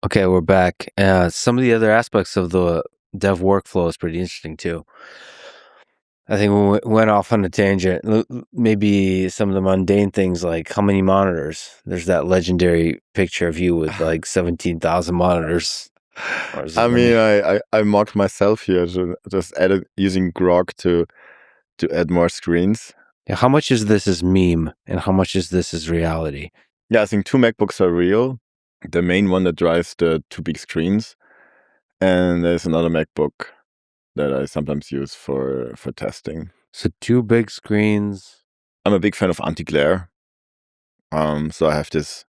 Okay, we're back. Some of the other aspects of the dev workflow is pretty interesting too. I think we went off on a tangent. Maybe some of the mundane things like how many monitors. There's that legendary picture of you with like 17,000 monitors. I mean, I mocked myself here, just using Grok to add more screens. Yeah, how much is this meme and how much is this reality? Yeah, I think 2 MacBooks are real. The main one that drives the 2 big screens, and there's another MacBook that I sometimes use for testing. So 2 big screens. I'm a big fan of anti-glare. So I have this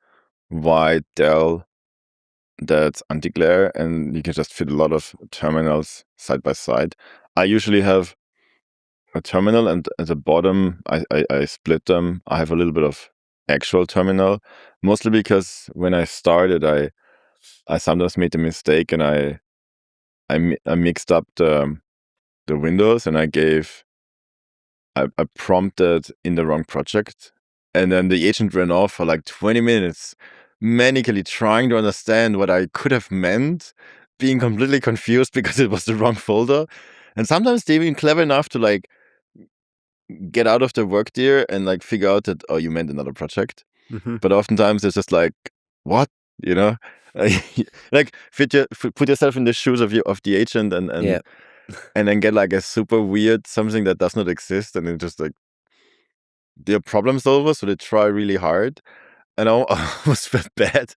white Dell that's anti-glare, and you can just fit a lot of terminals side by side. I usually have a terminal, and at the bottom, I split them. I have a little bit of actual terminal, mostly because when I started, I sometimes made the mistake, and I mixed up the windows, and I prompted in the wrong project, and then the agent ran off for like 20 minutes, manically trying to understand what I could have meant, being completely confused because it was the wrong folder. And sometimes they've been clever enough to like get out of their work there and like figure out that, oh, you meant another project. Mm-hmm. But oftentimes it's just like, what, you know, like put yourself in the shoes of the agent and Yeah. and then get like a super weird something that does not exist, and then just like they're problem solvers, so they try really hard, and I almost felt bad.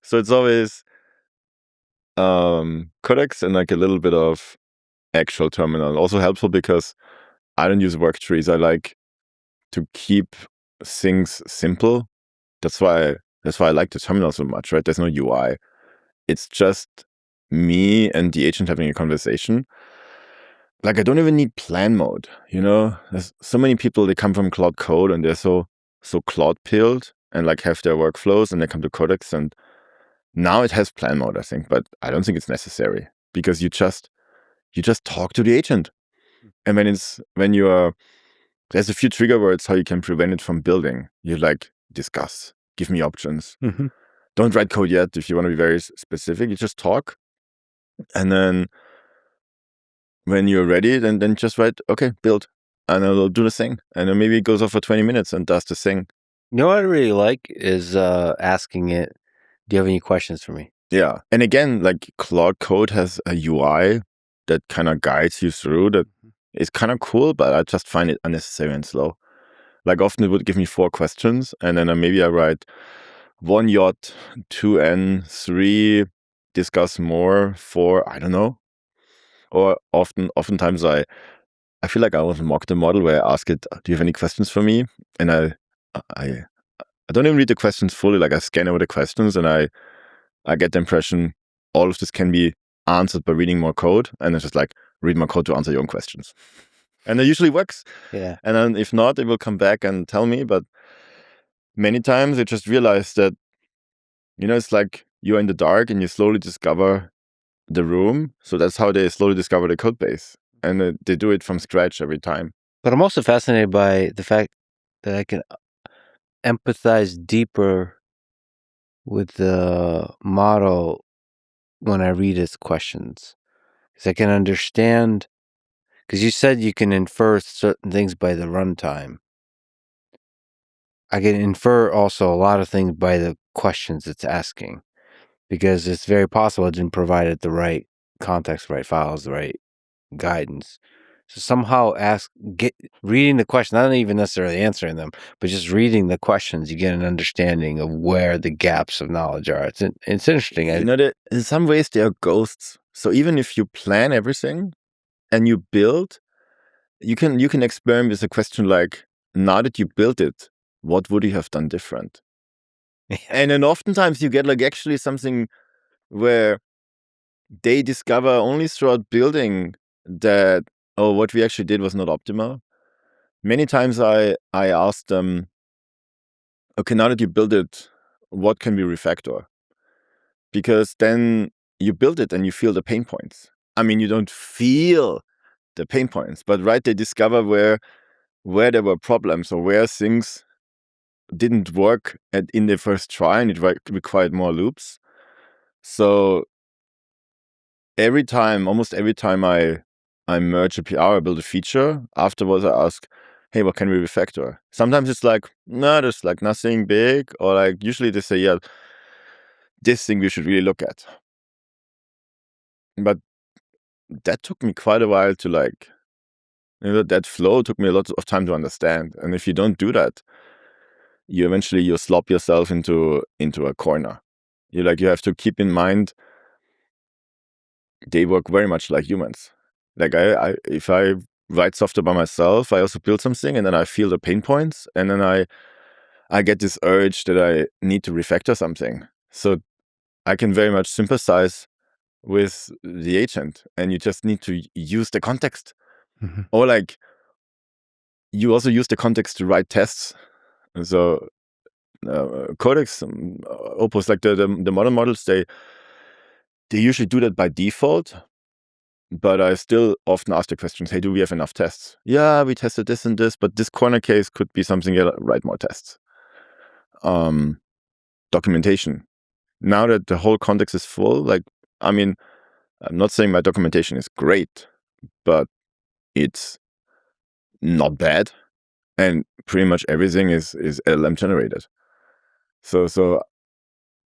So it's always codecs and like a little bit of actual terminal. Also helpful because I don't use work trees. I like to keep things simple. That's why I like the terminal so much, right? There's no UI. It's just me and the agent having a conversation. Like I don't even need plan mode, you know? There's so many people, they come from Cloud Code and they're so Cloud pilled and like have their workflows, and they come to codecs, and now it has plan mode, I think, but I don't think it's necessary because you just talk to the agent. And there's a few trigger words how you can prevent it from building. You like discuss, give me options. Mm-hmm. Don't write code yet. If you want to be very specific, you just talk. And then when you're ready, then just write, okay, build. And it'll do the thing. And then maybe it goes off for 20 minutes and does the thing. You know what I really like is asking it, do you have any questions for me? Yeah. And again, like Cloud Code has a UI that kind of guides you through that is kind of cool, but I just find it unnecessary and slow. Like often it would give me 4 questions, and then maybe I write 1J, 2N, 3, discuss more, 4, I don't know. Or oftentimes I feel like I want to mock the model where I ask it, do you have any questions for me? And I don't even read the questions fully. Like I scan over the questions, and I get the impression all of this can be answered by reading more code. And it's just like, read more code to answer your own questions. And it usually works. Yeah. And then if not, it will come back and tell me. But many times I just realize that, you know, it's like you're in the dark and you slowly discover the room. So that's how they slowly discover the code base. And they do it from scratch every time. But I'm also fascinated by the fact that I can empathize deeper with the model when I read its questions. Because I can understand, because you said you can infer certain things by the runtime. I can infer also a lot of things by the questions it's asking, because it's very possible it didn't provide it the right context, the right files, the right guidance. So somehow reading the question, not even necessarily answering them, but just reading the questions, you get an understanding of where the gaps of knowledge are. It's interesting. You know, in some ways they are ghosts. So even if you plan everything and you build, you can experiment with a question like, now that you built it, what would you have done different? And then oftentimes you get like actually something where they discover only throughout building that, oh, what we actually did was not optimal. Many times I ask them, okay, now that you built it, what can we refactor? Because then you build it and you feel the pain points. I mean, you don't feel the pain points, but right, they discover where there were problems or where things didn't work in the first try and it required more loops. So almost every time I merge a PR or build a feature, afterwards I ask, hey, what can we refactor? Sometimes it's like, no, there's like nothing big, or like usually they say, yeah, this thing we should really look at. But that took me quite a while to like, that flow took me a lot of time to understand. And if you don't do that, you slop yourself into a corner. You have to keep in mind they work very much like humans. Like if I write software by myself, I also build something and then I feel the pain points, and then I get this urge that I need to refactor something. So I can very much sympathize with the agent, and you just need to use the context. Mm-hmm. Or like you also use the context to write tests. So Codex, Opus, like the modern models, they usually do that by default. But I still often ask the questions, hey, do we have enough tests? Yeah, we tested this and this, but this corner case could be something, write more tests. Documentation. Now that the whole context is full, like, I mean, I'm not saying my documentation is great, but it's not bad. And pretty much everything is LLM generated. So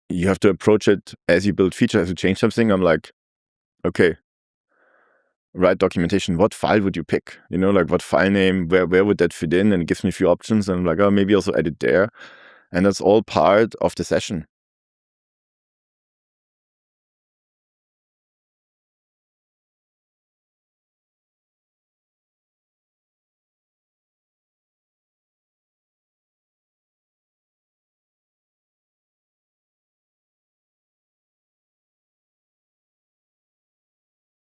you have to approach it as you build features, as you change something. I'm like, okay, write documentation. What file would you pick? Like what file name, where would that fit in? And it gives me a few options. And I'm like, oh, maybe also edit there. And that's all part of the session.